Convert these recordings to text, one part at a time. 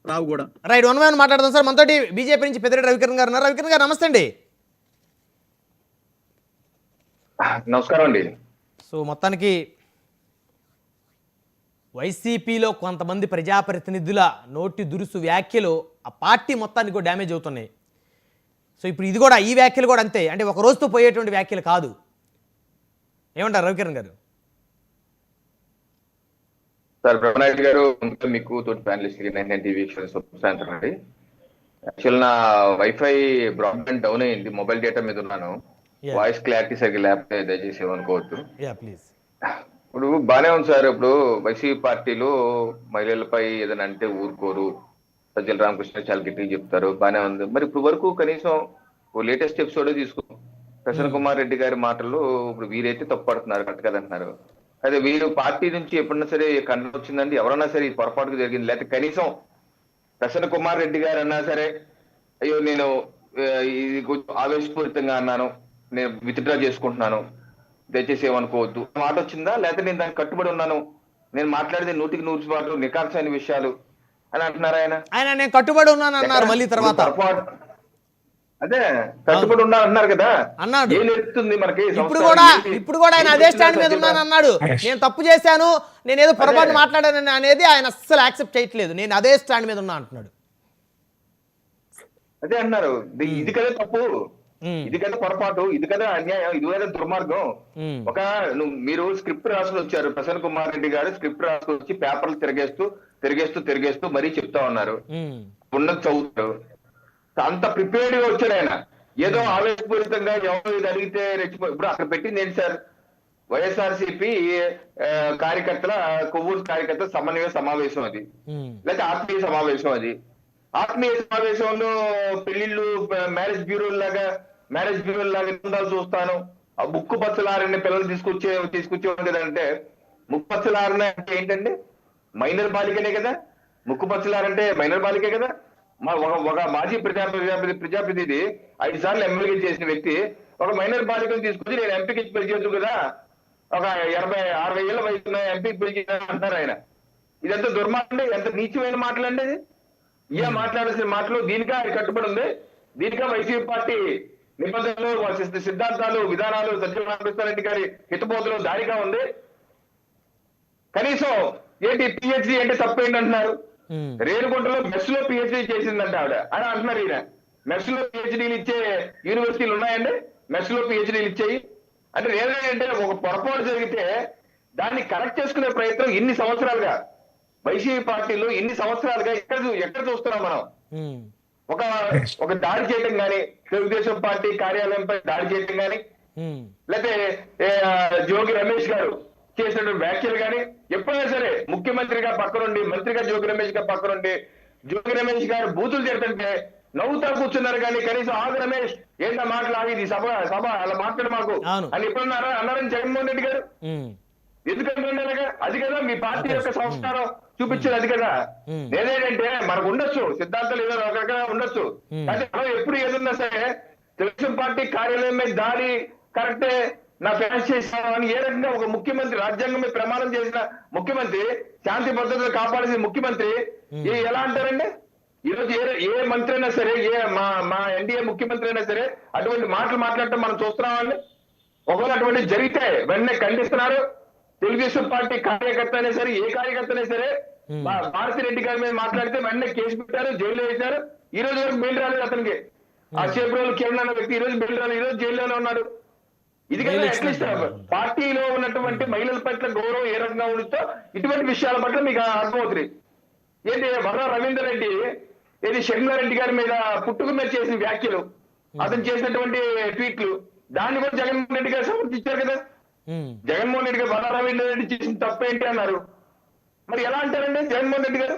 రావు కూడా. Right, one man మాట్లాడదాం sir. మనతోటి బీజేపీ నుంచి పెద్దిరెడ్డి రవికిరణ్ గారు ఉన్నారు. రవికిరణ్ గారు నమస్తే అండి. నమస్కారం అండి. సో మొత్తానికి వైసీపీలో కొంతమంది ప్రజాప్రతినిధుల నోటి దురుసు వ్యాఖ్యలు ఆ పార్టీ మొత్తానికి కూడా డ్యామేజ్ అవుతున్నాయి. సో ఇప్పుడు ఇది కూడా, ఈ వ్యాఖ్యలు కూడా అంతే, అంటే ఒక రోజుతో పోయేటువంటి వ్యాఖ్యలు కాదు. ఏమంటారు రవికిరణ్ గారు? సార్ బ్రహ్మనాయుడు గారు, మీకు తోటి ప్యానలిస్ట్ టీవీ సాయంత్రం అండి. యాక్చువల్ నా వైఫై బ్రాడ్బ్యాండ్ డౌన్ అయింది, మొబైల్ డేటా మీద ఉన్నాను. వాయిస్ క్లారిటీ సరిగ్గా లేకపోతే దయచేసి ఏమనుకోవద్దు. ప్లీజ్. ఇప్పుడు బానే ఉంది సార్. ఇప్పుడు వైసీపీ పార్టీలో మహిళలపై ఏదైనా అంటే ఊరుకోరు, సజ్జల రామకృష్ణ చాలా గట్టిగా చెప్తారు, బానే ఉంది. మరి ఇప్పుడు వరకు కనీసం లేటెస్ట్ ఎపిసోడ్ తీసుకో, ప్రసన్న కుమార్ రెడ్డి గారి మాటలు ఇప్పుడు వీరైతే తప్పుపడుతున్నారు, కరెక్ట్ కదంటున్నారు. అదే వీరు పార్టీ నుంచి ఎప్పుడన్నా సరే కండ వచ్చిందండి, ఎవరన్నా సరే ఇది పొరపాటుకు జరిగింది, లేకపోతే కనీసం ప్రసన్న కుమార్ రెడ్డి గారు అన్నా సరే అయ్యో నేను ఇది కొంచెం ఆవేశపూరితంగా అన్నాను, నేను విత్డ్రా చేసుకుంటున్నాను, దయచేసి ఏమనుకోవద్దు మాట వచ్చిందా? లేకపోతే నేను దానికి కట్టుబడి ఉన్నాను, నేను మాట్లాడేది 100% నికార్సైన విషయాలు అని అంటున్నారు ఆయన. నేను కట్టుబడి ఉన్నాను అన్నారు మళ్ళీ తర్వాత. అదే కట్టుబడి ఉన్నా అన్నారు కదా అన్నాడు. ఏం నేర్పుతుంది మనకి? ఇప్పుడు కూడా ఆయన అదే స్టాండ్ మీద ఉన్నాను అన్నాడు. నేను తప్పు చేశాను, నేను ఏదో పొరపాటు మాట్లాడాను అనేది ఆయన అస్సలు యాక్సెప్ట్ చేయట్లేదు. నేను అదే స్టాండ్ మీద ఉన్నా అంటున్నాడు. అదే అన్నారు, ఇది కదా తప్పు, ఇది కదా పొరపాటు, ఇది కదా అన్యాయం, ఇది కదా దుర్మార్గం. మీరు స్క్రిప్ట్ రాసుకుని వచ్చారు, ప్రసన్న కుమార్ రెడ్డి గారు స్క్రిప్ట్ రాసుకుని వచ్చి పేపర్లు తిరిగేస్తూ మరీ చెప్తా ఉన్నారు, ఉన్నది చదువుతారు. అంత ప్రిపేర్డ్ గా వచ్చాడు ఆయన. ఏదో ఆవేశపూరితంగా ఎవరు ఇది అడిగితే ఇప్పుడు అక్కడ పెట్టింది ఏంటి సార్? వైఎస్ఆర్సీపీ కార్యకర్తల కొవ్వూరు కార్యకర్తల సమన్వయ సమావేశం అది, లేకపోతే ఆత్మీయ సమావేశం అది. ఆత్మీయ సమావేశంలో పెళ్లిళ్ళు మ్యారేజ్ బ్యూరో లాగా నిబంధనలు చూస్తాను, ఆ ముక్కు పచ్చలారని పిల్లలు తీసుకొచ్చేవాడు కదంటే, ముక్కు పచ్చలారని అంటే ఏంటండి? మైనర్ బాలికనే కదా. ముక్కు పచ్చలారంటే మైనర్ బాలికే కదా. ఒక మాజీ ప్రజాప్రతినిధి 5 సార్లు ఎమ్మెల్యే చేసిన వ్యక్తి ఒక మైనర్ బాలికను తీసుకొచ్చి నేను ఎంపీకి పెళ్లి చేయొచ్చు కదా, ఒక 60 ఏళ్ల వయసు ఎంపీకి పెళ్లి చేయాలని అంటున్నారు ఆయన. ఇదంతా దుర్మార్గం, ఎంత నీచమైన మాటలండి ఇది. మాట్లాడాల్సిన మాటలు దీనికా ఆయన కట్టుబడి ఉంది, దీనికా వైసీపీ పార్టీ నిబంధనలు, సిద్ధాంతాలు, విధానాలు, సజ్జల రామకృష్ణారెడ్డి గారి హితబోధలు దారిగా ఉంది. కనీసం ఏంటి పిహెచ్డి అంటే తప్పేంటి అంటున్నారు. రేణుగుంటలో మెస్ లో పిహెచ్డీ చేసిందంటే ఆవిడ అని అంటున్నారు. ఈయన మెస్ లో పిహెచ్డీలు ఇచ్చే యూనివర్సిటీలు ఉన్నాయండి, మెస్ లో పిహెచ్డీలు ఇచ్చేయి అంటే. ఏంటంటే ఒక పొరపాటు జరిగితే దాన్ని కరెక్ట్ చేసుకునే ప్రయత్నం ఇన్ని సంవత్సరాలుగా వైసీపీ పార్టీలో ఎక్కడ చూస్తున్నాం మనం? ఒక దాడి చేయటం గాని, తెలుగుదేశం పార్టీ కార్యాలయంపై దాడి చేయటం గాని, లేకపోతే జోగి రమేష్ గారు చేసినటువంటి వ్యాఖ్యలు కానీ, ఎప్పుడైనా సరే ముఖ్యమంత్రిగా పక్కనుండి, మంత్రిగా జోగి రమేష్ గారు పక్కనుండి, జోగి రమేష్ గారు బూతులు చేస్తుంటే నవ్వుతా కూర్చున్నారు. కానీ కనీసం ఆగు రమేష్ ఏంటో మాటలు ఆగి సభ అలా మాట్లాడు మాకు అని ఎప్పుడన్నా అన్నారని జగన్మోహన్ రెడ్డి గారు ఎందుకంటే అది కదా మీ పార్టీ యొక్క సంస్కారం చూపించేది, అది కదా. నేనేంటంటే మనకు ఉండొచ్చు సిద్ధాంతాలు, ఏదో రకరకాల ఉండొచ్చు, కానీ మనం ఎప్పుడు ఏదున్నా సరే తెలుగుదేశం పార్టీ కార్యాలయం మీద దాడి కరెక్టే, నా ఫ్యాన్స్ చేశాను అని ఏ రకంగా ఒక ముఖ్యమంత్రి, రాజ్యాంగం మీద ప్రమాణం చేసిన ముఖ్యమంత్రి, శాంతి భద్రతలు కాపాడాల్సిన ముఖ్యమంత్రి ఎలా అంటారండి? ఈరోజు ఏ మంత్రి అయినా సరే, మా ఎన్డీఏ ముఖ్యమంత్రి అయినా సరే అటువంటి మాటలు మాట్లాడటం మనం చూస్తున్నామండి. ఒకవేళ అటువంటి జరిగితే వెంటనే ఖండిస్తున్నారు. తెలుగుదేశం పార్టీ కార్యకర్త అయినా సరే, ఏ కార్యకర్త అయినా సరే భారతిరెడ్డి గారి మీద మాట్లాడితే వెంటనే కేసు పెట్టారు, జైల్లో వేశారు. ఈ రోజు వరకు బెయిల్ రాలేదు అతనికి. ఆ చేబ్రోలు కిరణ్ అన్న వ్యక్తి ఈ రోజు బెయిల్ రాలేదు, ఈ రోజు జైల్లోనే ఉన్నాడు. ఇది కదా అట్లీస్ట్ పార్టీలో ఉన్నటువంటి మహిళల పట్ల గౌరవం ఏ రకంగా ఉంటుందో ఇటువంటి విషయాల పట్ల మీకు అర్థమవుతుంది. ఏంటి వర్ర రవీందర్ రెడ్డి ఏది షర్మిలారెడ్డి గారి మీద పుట్టుక మీద చేసిన వ్యాఖ్యలు, అతను చేసినటువంటి ట్వీట్లు, దాన్ని కూడా జగన్మోహన్ రెడ్డి గారు సమర్థించారు కదా. జగన్మోహన్ రెడ్డి గారు వర్ర రవీందర్ రెడ్డి చేసిన తప్పేంటి అన్నారు. మరి ఎలా అంటారండి జగన్మోహన్ రెడ్డి గారు?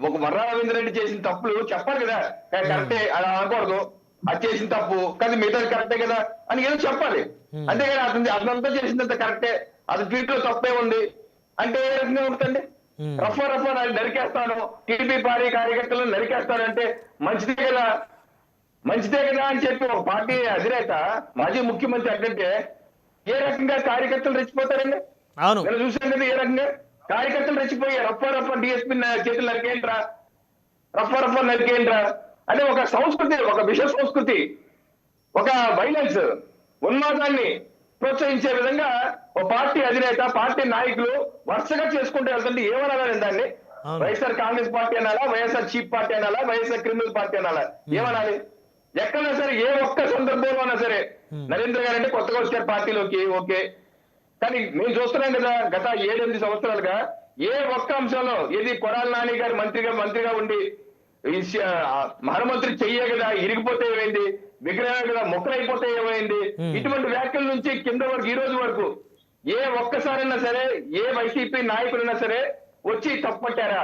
ఒక వర్ర రవీందర్ రెడ్డి చేసిన తప్పులు చెప్పాలి కదా, కరెక్టే అలా అనకూడదు, అది చేసిన తప్పు కానీ మిగతాది కరెక్టే కదా అని ఏదో చెప్పాలి. అంతేగాని అతనంతా చేసినంత కరెక్టే, అది ట్వీట్ లో తప్పే ఉంది అంటే ఏ రకంగా ఉంటుందండి? రఫా నరికేస్తాను, టీడీపీ పార్టీ కార్యకర్తలను నరికేస్తానంటే మంచిదే కదా అని చెప్పి ఒక పార్టీ అధినేత, మాజీ ముఖ్యమంత్రి అంటే ఏ రకంగా కార్యకర్తలు రెచ్చిపోతారండి? నేను చూసాను కదా ఏ రకంగా కార్యకర్తలు రెచ్చిపోయి రఫా డిఎస్పీ చేతులు నరికేంట్రా, రఫ నరికేంట్రా అంటే ఒక సంస్కృతి, ఒక విష సంస్కృతి, ఒక వైలెన్స్, ఉన్మాదాన్ని ప్రోత్సహించే విధంగా ఒక పార్టీ అధినేత, పార్టీ నాయకులు వరుసగా చేసుకుంటూ వెళ్తుంటే ఏమనాలని దాన్ని? అవును. వైఎస్ఆర్ కాంగ్రెస్ పార్టీ అనాలా, వైఎస్ఆర్ చీప్ పార్టీ అనాలా, వైఎస్ఆర్ క్రిమినల్ పార్టీ అనాలా, ఏమనాలి? ఎక్కడైనా సరే ఏ ఒక్క సందర్భంలో అయినా సరే నరేంద్ర గారు అంటే కొత్తగా వచ్చారు పార్టీలోకి, ఓకే, కానీ మేము చూస్తున్నాం కదా గత 7-8 సంవత్సరాలుగా ఏ ఒక్క అంశంలో ఏది కొడాలి నాని గారు మంత్రిగా ఉండి మహామంత్రి చెయ్యే కదా ఇరిగిపోతే ఏమైంది, విగ్రహం కదా మొక్కలైపోతే ఏమైంది, ఇటువంటి వ్యాఖ్యల నుంచి కింద వరకు ఈ రోజు వరకు ఏ ఒక్కసారైనా సరే ఏ వైసీపీ నాయకులైనా సరే వచ్చి తప్పట్టారా?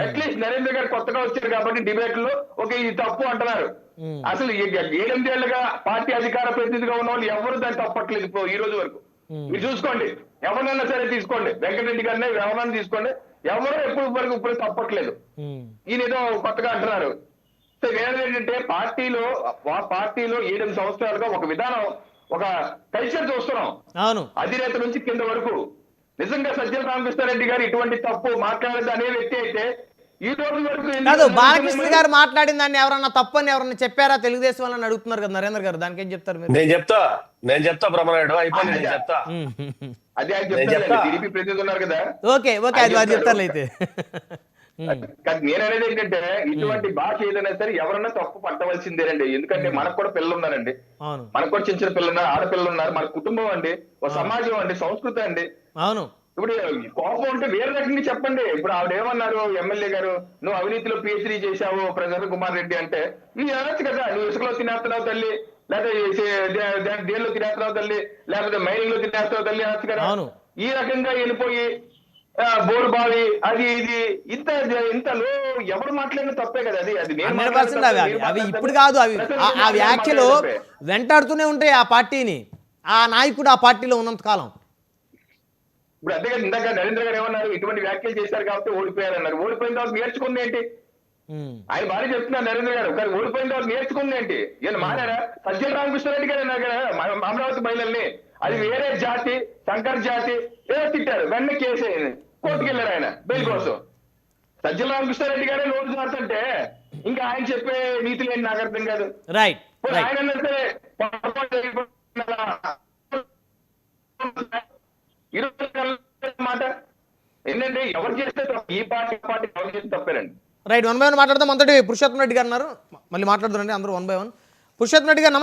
అట్లీస్ట్ నరేంద్ర గారు కొత్తగా వచ్చారు కాబట్టి డిబేట్ లో ఒక ఇది తప్పు అంటున్నారు. అసలు 8 ఏళ్లుగా పార్టీ అధికార ప్రతినిధిగా ఉన్న వాళ్ళు ఎవరు దాన్ని తప్పట్లేదు ఇప్పుడు ఈ రోజు వరకు. మీరు చూసుకోండి, ఎవరినైనా సరే తీసుకోండి, వెంకటరెడ్డి గారిని ఎవరైనా తీసుకోండి, ఎవరో ఎప్పుడు వరకు ఇప్పుడు తప్పట్లేదు. ఈయన ఏదో కొత్తగా అంటున్నారు. సో ఏంటంటే పార్టీలో 7 సంవత్సరాలుగా ఒక విధానం, ఒక కల్చర్ చూస్తున్నాం. అవును, అధినేత నుంచి కింద వరకు. నిజంగా సజ్జల రామకృష్ణారెడ్డి గారు ఇటువంటి తప్పు మాట్లాడేది అనే వ్యక్తి అయితే ఈ రోజు వరకు కాదు, బాలకృష్ణ గారు మాట్లాడిన దాన్ని ఎవరన్నా తప్పని ఎవరన్నా చెప్పారా తెలుగుదేశం వాళ్ళని అడుగుతున్నారు కదా నరేంద్ర గారు, దానికి ఏం చెప్తారు మీరు? నేను చెప్తా బ్రహ్మనాయుడు అయిపోయింది, నేను చెప్తా. అది ఆయన చెప్తారు, టీడీపీ ప్రతినిధి ఉన్నారు కదా. ఓకే అది వారు చెప్తారు అయితే. కానీ నేను అనేది ఏంటంటే ఇటువంటి భాష ఏదైనా సరే ఎవరన్నా తప్పు పట్టవలసిందేనండి. ఎందుకంటే మనకు కూడా పిల్లలు ఉన్నారండి, అవును, మనకు కూడా చిన్న పిల్లలు ఉన్నారు, ఆడపిల్లలు ఉన్నారు, మన కుటుంబం అండి, ఒక సమాజం అండి, సంస్కృతి అండి. అవును, ఇప్పుడు కోపం ఉంటే వేరే రకంగా చెప్పండి. ఇప్పుడు ఆవిడ ఏమన్నారు, ఎమ్మెల్యే గారు, నువ్వు అవినీతిలో PhD చేశావు ప్రసన్న కుమార్ రెడ్డి అంటే, నువ్వు అనొచ్చు కదా, నువ్వు ఇసుకలో తినేస్తున్నావు తల్లి, లేకపోతే దేనిలో తినేస్తున్నావు తల్లి, లేకపోతే మైనింగ్ లో తినేస్తున్నావు తల్లి అనొచ్చు కదా. అవును. ఈ రకంగా వెళ్ళిపోయి బోరు బావి అది ఇది ఇంతలో ఎవరు మాట్లాడిన తప్పే కదా. అది నేను 100% అవి ఇప్పుడు కాదు, అవి ఆ వ్యాఖ్యలు వెంటాడుతూనే ఉంటాయి ఆ పార్టీని, ఆ నాయకుడు ఆ పార్టీలో ఉన్నంత కాలం. ఇప్పుడు అంతే కదా, ఇందాక నరేంద్ర గారు ఏమన్నారు, ఇటువంటి వ్యాఖ్యలు చేశారు కాబట్టి ఓడిపోయారన్నారు. ఓడిపోయిన తర్వాత నేర్చుకుంది ఏంటి? ఆయన భారీ చెప్తున్నారు నరేంద్ర గారు, కానీ ఓడిపోయిన తర్వాత నేర్చుకుంది ఏంటి? ఈయన మారారా? సజ్జల రామకృష్ణారెడ్డి గారు అన్నారు కదా అమరావతి మహిళల్ని, అది వేరే జాతి, శంకర్ జాతి ఏదో తిట్టారు, వెంటనే కేసు అయింది, కోర్టుకు వెళ్ళారు ఆయన బెయిల్ కోసం. సజ్జల రామకృష్ణారెడ్డి గారే నోటు జారుతుంటే ఇంకా ఆయన చెప్పే నీతులు ఏంటి నాకు అర్థం కాదు. రైట్, ఆయన అన్నా సరే మాట ఏంటంటే ఎవరు చేస్తే ఈ పార్టీ ఎవరు చేస్తే తప్పేనండి. రైట్, 1 by 1 మాట్లాడదాం. అంతటి పురుషోత్తం రెడ్డి గారు ఉన్నారు, మళ్ళీ మాట్లాడుతున్నారండి అందరూ 1 by 1. పురుషోత్తం రెడ్డి గారు నమస్తే.